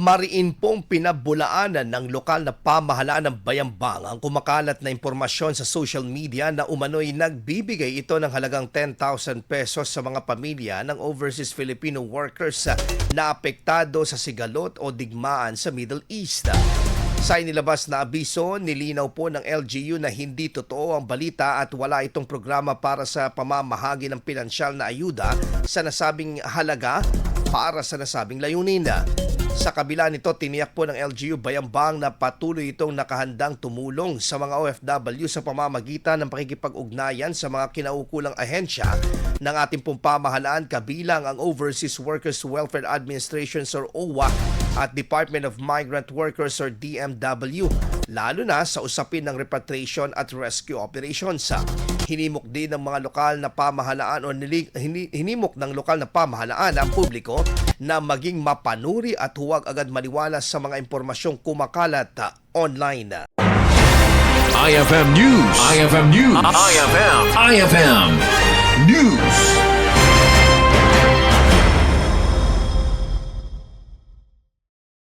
Mariin pong pinabulaanan ng lokal na pamahalaan ng Bayambang ang kumakalat na impormasyon sa social media na umano'y nagbibigay ito ng halagang 10,000 pesos sa mga pamilya ng overseas Filipino workers na apektado sa sigalot o digmaan sa Middle East. Sa inilabas na abiso, nilinaw po ng LGU na hindi totoo ang balita at wala itong programa para sa pamamahagi ng pinansyal na ayuda sa nasabing halaga para sa nasabing layunin. Sa kabila nito, tiniyak po ng LGU Bayambang na patuloy itong nakahandang tumulong sa mga OFW sa pamamagitan ng pakikipag-ugnayan sa mga kinaukulang ahensya ng ating pong pamahalaan kabilang ang Overseas Workers Welfare Administration or OWA at Department of Migrant Workers or DMW, lalo na sa usapin ng repatriation at rescue operations. Hinimok din ng mga lokal na pamahalaan o hinimok ng lokal na pamahalaan ang publiko na maging mapanuri at huwag agad maniwala sa mga impormasyong kumakalat online. IFM News. IFM News. IFM News.